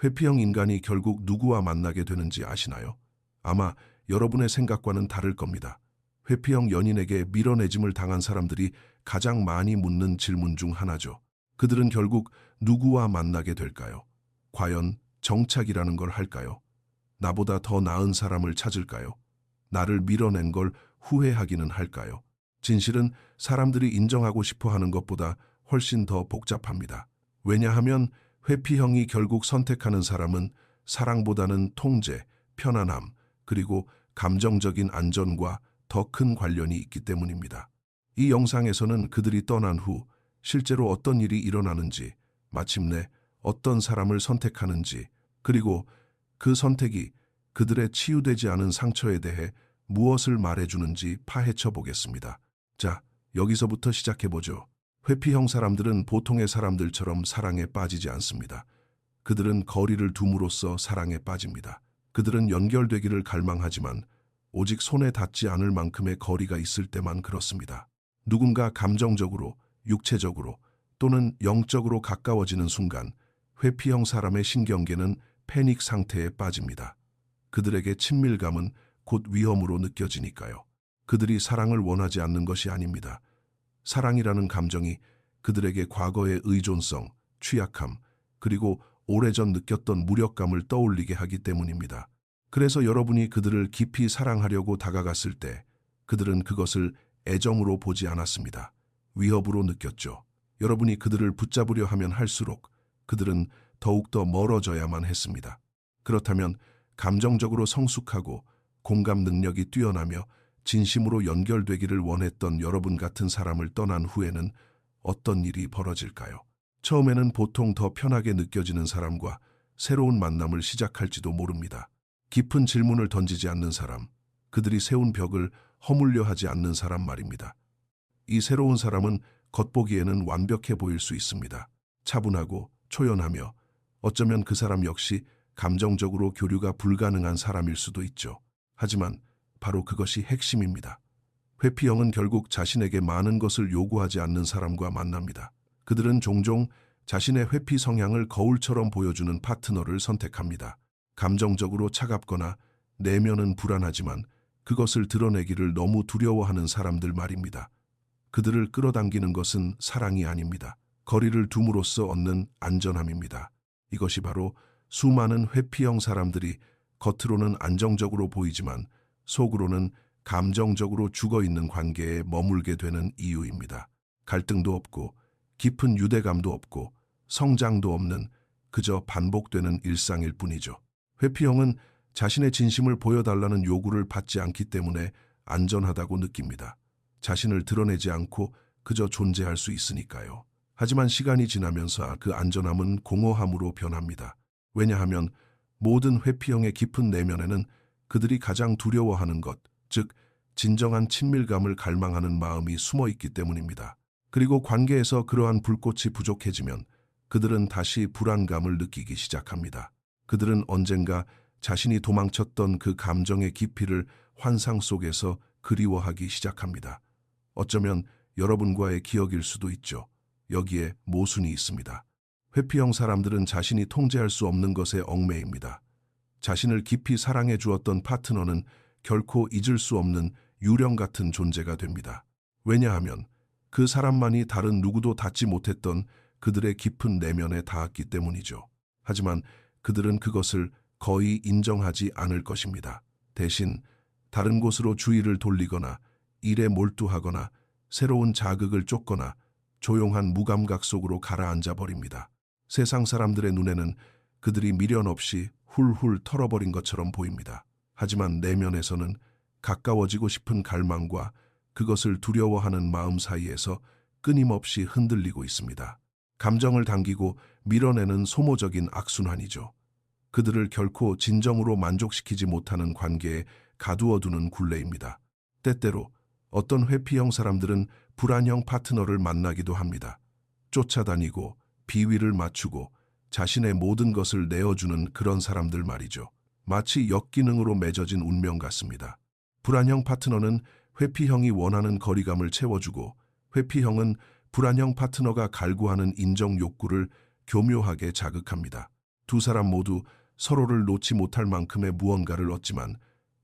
회피형 인간이 결국 누구와 만나게 되는지 아시나요? 아마 여러분의 생각과는 다를 겁니다. 회피형 연인에게 밀어내짐을 당한 사람들이 가장 많이 묻는 질문 중 하나죠. 그들은 결국 누구와 만나게 될까요? 과연 정착이라는 걸 할까요? 나보다 더 나은 사람을 찾을까요? 나를 밀어낸 걸 후회하기는 할까요? 진실은 사람들이 인정하고 싶어 하는 것보다 훨씬 더 복잡합니다. 왜냐하면 회피형이 결국 선택하는 사람은 사랑보다는 통제, 편안함, 그리고 감정적인 안전과 더 큰 관련이 있기 때문입니다. 이 영상에서는 그들이 떠난 후 실제로 어떤 일이 일어나는지, 마침내 어떤 사람을 선택하는지, 그리고 그 선택이 그들의 치유되지 않은 상처에 대해 무엇을 말해주는지 파헤쳐 보겠습니다. 자, 여기서부터 시작해보죠. 회피형 사람들은 보통의 사람들처럼 사랑에 빠지지 않습니다. 그들은 거리를 둠으로써 사랑에 빠집니다. 그들은 연결되기를 갈망하지만 오직 손에 닿지 않을 만큼의 거리가 있을 때만 그렇습니다. 누군가 감정적으로, 육체적으로 또는 영적으로 가까워지는 순간 회피형 사람의 신경계는 패닉 상태에 빠집니다. 그들에게 친밀감은 곧 위험으로 느껴지니까요. 그들이 사랑을 원하지 않는 것이 아닙니다. 사랑이라는 감정이 그들에게 과거의 의존성, 취약함, 그리고 오래전 느꼈던 무력감을 떠올리게 하기 때문입니다. 그래서 여러분이 그들을 깊이 사랑하려고 다가갔을 때 그들은 그것을 애정으로 보지 않았습니다. 위협으로 느꼈죠. 여러분이 그들을 붙잡으려 하면 할수록 그들은 더욱더 멀어져야만 했습니다. 그렇다면 감정적으로 성숙하고 공감 능력이 뛰어나며 진심으로 연결되기를 원했던 여러분 같은 사람을 떠난 후에는 어떤 일이 벌어질까요? 처음에는 보통 더 편하게 느껴지는 사람과 새로운 만남을 시작할지도 모릅니다. 깊은 질문을 던지지 않는 사람, 그들이 세운 벽을 허물려 하지 않는 사람 말입니다. 이 새로운 사람은 겉보기에는 완벽해 보일 수 있습니다. 차분하고 초연하며 어쩌면 그 사람 역시 감정적으로 교류가 불가능한 사람일 수도 있죠. 하지만 바로 그것이 핵심입니다. 회피형은 결국 자신에게 많은 것을 요구하지 않는 사람과 만납니다. 그들은 종종 자신의 회피 성향을 거울처럼 보여주는 파트너를 선택합니다. 감정적으로 차갑거나 내면은 불안하지만 그것을 드러내기를 너무 두려워하는 사람들 말입니다. 그들을 끌어당기는 것은 사랑이 아닙니다. 거리를 둠으로써 얻는 안전함입니다. 이것이 바로 수많은 회피형 사람들이 겉으로는 안정적으로 보이지만 속으로는 감정적으로 죽어있는 관계에 머물게 되는 이유입니다. 갈등도 없고 깊은 유대감도 없고 성장도 없는 그저 반복되는 일상일 뿐이죠. 회피형은 자신의 진심을 보여달라는 요구를 받지 않기 때문에 안전하다고 느낍니다. 자신을 드러내지 않고 그저 존재할 수 있으니까요. 하지만 시간이 지나면서 그 안전함은 공허함으로 변합니다. 왜냐하면 모든 회피형의 깊은 내면에는 그들이 가장 두려워하는 것, 즉 진정한 친밀감을 갈망하는 마음이 숨어 있기 때문입니다. 그리고 관계에서 그러한 불꽃이 부족해지면 그들은 다시 불안감을 느끼기 시작합니다. 그들은 언젠가 자신이 도망쳤던 그 감정의 깊이를 환상 속에서 그리워하기 시작합니다. 어쩌면 여러분과의 기억일 수도 있죠. 여기에 모순이 있습니다. 회피형 사람들은 자신이 통제할 수 없는 것에 얽매입니다. 자신을 깊이 사랑해 주었던 파트너는 결코 잊을 수 없는 유령 같은 존재가 됩니다. 왜냐하면 그 사람만이 다른 누구도 닿지 못했던 그들의 깊은 내면에 닿았기 때문이죠. 하지만 그들은 그것을 거의 인정하지 않을 것입니다. 대신 다른 곳으로 주의를 돌리거나 일에 몰두하거나 새로운 자극을 쫓거나 조용한 무감각 속으로 가라앉아 버립니다. 세상 사람들의 눈에는 그들이 미련 없이 훌훌 털어버린 것처럼 보입니다. 하지만 내면에서는 가까워지고 싶은 갈망과 그것을 두려워하는 마음 사이에서 끊임없이 흔들리고 있습니다. 감정을 당기고 밀어내는 소모적인 악순환이죠. 그들을 결코 진정으로 만족시키지 못하는 관계에 가두어두는 굴레입니다. 때때로 어떤 회피형 사람들은 불안형 파트너를 만나기도 합니다. 쫓아다니고 비위를 맞추고 자신의 모든 것을 내어주는 그런 사람들 말이죠. 마치 역기능으로 맺어진 운명 같습니다. 불안형 파트너는 회피형이 원하는 거리감을 채워주고 회피형은 불안형 파트너가 갈구하는 인정 욕구를 교묘하게 자극합니다. 두 사람 모두 서로를 놓지 못할 만큼의 무언가를 얻지만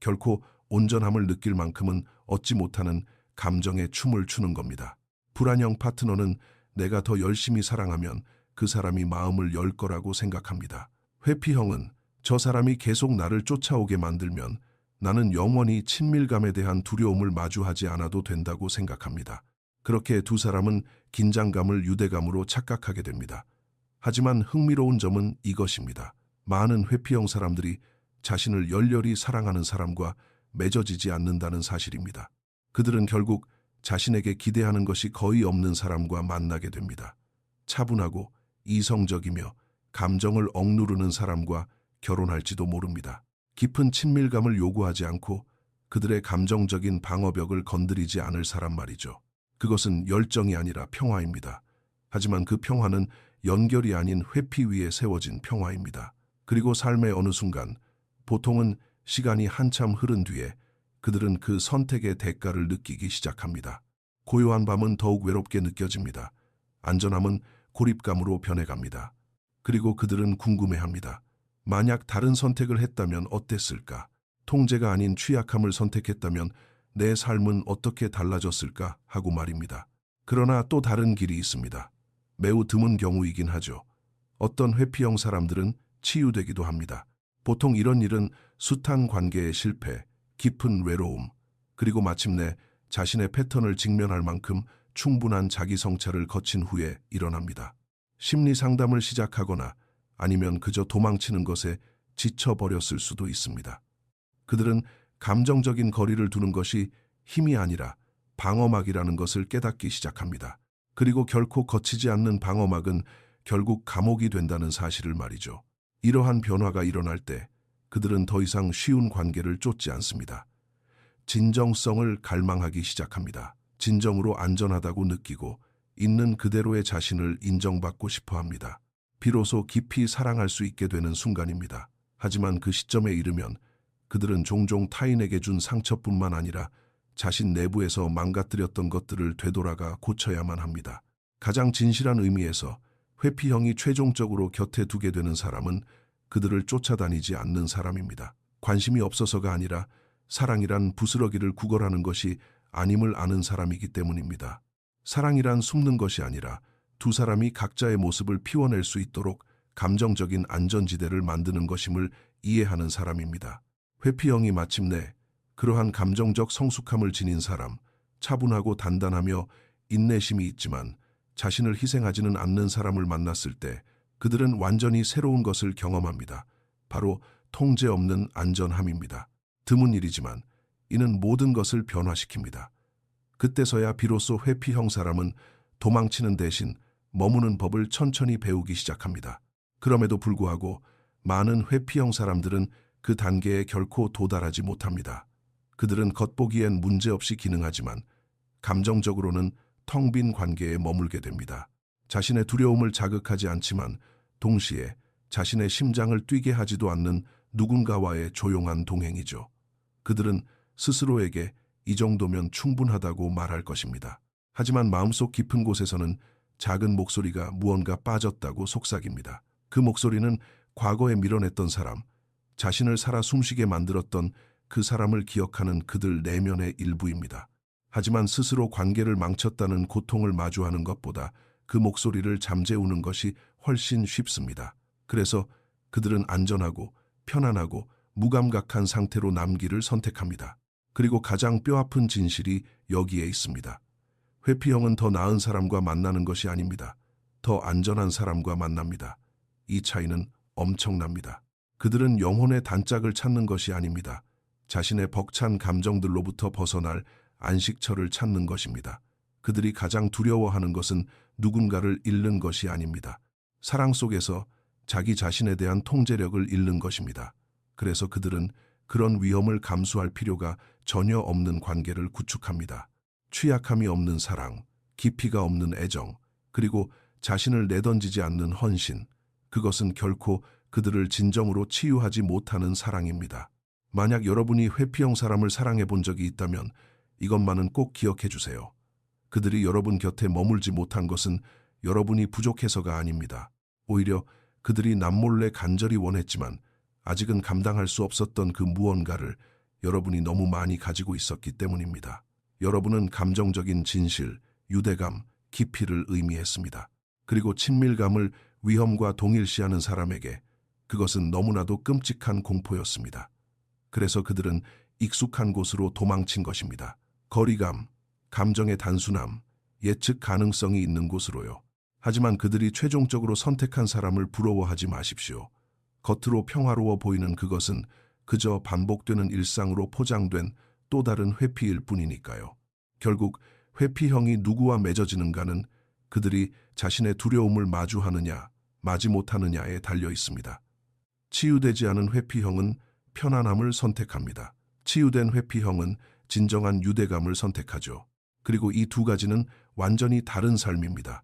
결코 온전함을 느낄 만큼은 얻지 못하는 감정의 춤을 추는 겁니다. 불안형 파트너는 내가 더 열심히 사랑하면 그 사람이 마음을 열 거라고 생각합니다. 회피형은 저 사람이 계속 나를 쫓아오게 만들면 나는 영원히 친밀감에 대한 두려움을 마주하지 않아도 된다고 생각합니다. 그렇게 두 사람은 긴장감을 유대감으로 착각하게 됩니다. 하지만 흥미로운 점은 이것입니다. 많은 회피형 사람들이 자신을 열렬히 사랑하는 사람과 맺어지지 않는다는 사실입니다. 그들은 결국 자신에게 기대하는 것이 거의 없는 사람과 만나게 됩니다. 차분하고 이성적이며 감정을 억누르는 사람과 결혼할지도 모릅니다. 깊은 친밀감을 요구하지 않고 그들의 감정적인 방어벽을 건드리지 않을 사람 말이죠. 그것은 열정이 아니라 평화입니다. 하지만 그 평화는 연결이 아닌 회피 위에 세워진 평화입니다. 그리고 삶의 어느 순간, 보통은 시간이 한참 흐른 뒤에 그들은 그 선택의 대가를 느끼기 시작합니다. 고요한 밤은 더욱 외롭게 느껴집니다. 안전함은 고립감으로 변해갑니다. 그리고 그들은 궁금해합니다. 만약 다른 선택을 했다면 어땠을까? 통제가 아닌 취약함을 선택했다면 내 삶은 어떻게 달라졌을까? 하고 말입니다. 그러나 또 다른 길이 있습니다. 매우 드문 경우이긴 하죠. 어떤 회피형 사람들은 치유되기도 합니다. 보통 이런 일은 숱한 관계의 실패, 깊은 외로움, 그리고 마침내 자신의 패턴을 직면할 만큼 충분한 자기 성찰을 거친 후에 일어납니다. 심리 상담을 시작하거나 아니면 그저 도망치는 것에 지쳐버렸을 수도 있습니다. 그들은 감정적인 거리를 두는 것이 힘이 아니라 방어막이라는 것을 깨닫기 시작합니다. 그리고 결코 거치지 않는 방어막은 결국 감옥이 된다는 사실을 말이죠. 이러한 변화가 일어날 때 그들은 더 이상 쉬운 관계를 쫓지 않습니다. 진정성을 갈망하기 시작합니다. 진정으로 안전하다고 느끼고 있는 그대로의 자신을 인정받고 싶어 합니다. 비로소 깊이 사랑할 수 있게 되는 순간입니다. 하지만 그 시점에 이르면 그들은 종종 타인에게 준 상처뿐만 아니라 자신 내부에서 망가뜨렸던 것들을 되돌아가 고쳐야만 합니다. 가장 진실한 의미에서 회피형이 최종적으로 곁에 두게 되는 사람은 그들을 쫓아다니지 않는 사람입니다. 관심이 없어서가 아니라 사랑이란 부스러기를 구걸하는 것이 아님을 아는 사람이기 때문입니다. 사랑이란 숨는 것이 아니라 두 사람이 각자의 모습을 피워낼 수 있도록 감정적인 안전지대를 만드는 것임을 이해하는 사람입니다. 회피형이 마침내 그러한 감정적 성숙함을 지닌 사람, 차분하고 단단하며 인내심이 있지만 자신을 희생하지는 않는 사람을 만났을 때 그들은 완전히 새로운 것을 경험합니다. 바로 통제 없는 안전함입니다. 드문 일이지만 이는 모든 것을 변화시킵니다. 그때서야 비로소 회피형 사람은 도망치는 대신 머무는 법을 천천히 배우기 시작합니다. 그럼에도 불구하고 많은 회피형 사람들은 그 단계에 결코 도달하지 못합니다. 그들은 겉보기엔 문제없이 기능하지만 감정적으로는 텅 빈 관계에 머물게 됩니다. 자신의 두려움을 자극하지 않지만 동시에 자신의 심장을 뛰게 하지도 않는 누군가와의 조용한 동행이죠. 그들은 스스로에게 이 정도면 충분하다고 말할 것입니다. 하지만 마음속 깊은 곳에서는 작은 목소리가 무언가 빠졌다고 속삭입니다. 그 목소리는 과거에 밀어냈던 사람, 자신을 살아 숨쉬게 만들었던 그 사람을 기억하는 그들 내면의 일부입니다. 하지만 스스로 관계를 망쳤다는 고통을 마주하는 것보다 그 목소리를 잠재우는 것이 훨씬 쉽습니다. 그래서 그들은 안전하고 편안하고 무감각한 상태로 남기를 선택합니다. 그리고 가장 뼈아픈 진실이 여기에 있습니다. 회피형은 더 나은 사람과 만나는 것이 아닙니다. 더 안전한 사람과 만납니다. 이 차이는 엄청납니다. 그들은 영혼의 단짝을 찾는 것이 아닙니다. 자신의 벅찬 감정들로부터 벗어날 안식처를 찾는 것입니다. 그들이 가장 두려워하는 것은 누군가를 잃는 것이 아닙니다. 사랑 속에서 자기 자신에 대한 통제력을 잃는 것입니다. 그래서 그들은 그런 위험을 감수할 필요가 전혀 없는 관계를 구축합니다. 취약함이 없는 사랑, 깊이가 없는 애정, 그리고 자신을 내던지지 않는 헌신, 그것은 결코 그들을 진정으로 치유하지 못하는 사랑입니다. 만약 여러분이 회피형 사람을 사랑해 본 적이 있다면 이것만은 꼭 기억해 주세요. 그들이 여러분 곁에 머물지 못한 것은 여러분이 부족해서가 아닙니다. 오히려 그들이 남몰래 간절히 원했지만 아직은 감당할 수 없었던 그 무언가를 여러분이 너무 많이 가지고 있었기 때문입니다. 여러분은 감정적인 진실, 유대감, 깊이를 의미했습니다. 그리고 친밀감을 위험과 동일시하는 사람에게 그것은 너무나도 끔찍한 공포였습니다. 그래서 그들은 익숙한 곳으로 도망친 것입니다. 거리감, 감정의 단순함, 예측 가능성이 있는 곳으로요. 하지만 그들이 최종적으로 선택한 사람을 부러워하지 마십시오. 겉으로 평화로워 보이는 그것은 그저 반복되는 일상으로 포장된 또 다른 회피일 뿐이니까요. 결국 회피형이 누구와 맺어지는가는 그들이 자신의 두려움을 마주하느냐, 마지 못하느냐에 달려 있습니다. 치유되지 않은 회피형은 편안함을 선택합니다. 치유된 회피형은 진정한 유대감을 선택하죠. 그리고 이 두 가지는 완전히 다른 삶입니다.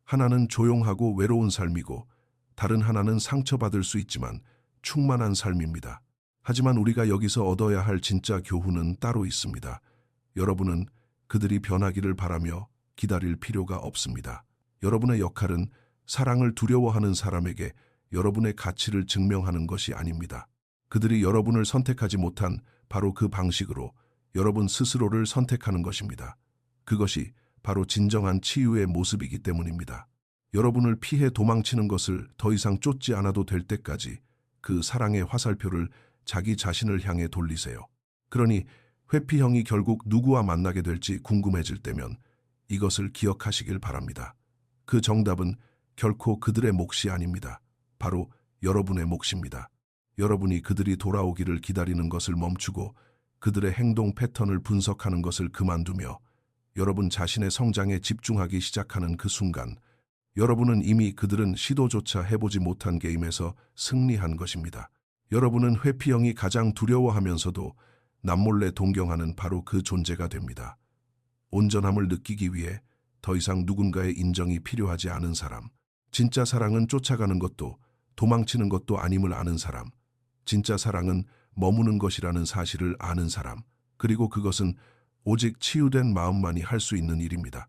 하나는 조용하고 외로운 삶이고 다른 하나는 상처받을 수 있지만 충만한 삶입니다. 하지만 우리가 여기서 얻어야 할 진짜 교훈은 따로 있습니다. 여러분은 그들이 변하기를 바라며 기다릴 필요가 없습니다. 여러분의 역할은 사랑을 두려워하는 사람에게 여러분의 가치를 증명하는 것이 아닙니다. 그들이 여러분을 선택하지 못한 바로 그 방식으로 여러분 스스로를 선택하는 것입니다. 그것이 바로 진정한 치유의 모습이기 때문입니다. 여러분을 피해 도망치는 것을 더 이상 쫓지 않아도 될 때까지 그 사랑의 화살표를 자기 자신을 향해 돌리세요. 그러니 회피형이 결국 누구와 만나게 될지 궁금해질 때면 이것을 기억하시길 바랍니다. 그 정답은 결코 그들의 몫이 아닙니다. 바로 여러분의 몫입니다. 여러분이 그들이 돌아오기를 기다리는 것을 멈추고 그들의 행동 패턴을 분석하는 것을 그만두며 여러분 자신의 성장에 집중하기 시작하는 그 순간 여러분은 이미 그들은 시도조차 해보지 못한 게임에서 승리한 것입니다. 여러분은 회피형이 가장 두려워하면서도 남몰래 동경하는 바로 그 존재가 됩니다. 온전함을 느끼기 위해 더 이상 누군가의 인정이 필요하지 않은 사람. 진짜 사랑은 쫓아가는 것도 도망치는 것도 아님을 아는 사람. 진짜 사랑은 머무는 것이라는 사실을 아는 사람. 그리고 그것은 오직 치유된 마음만이 할 수 있는 일입니다.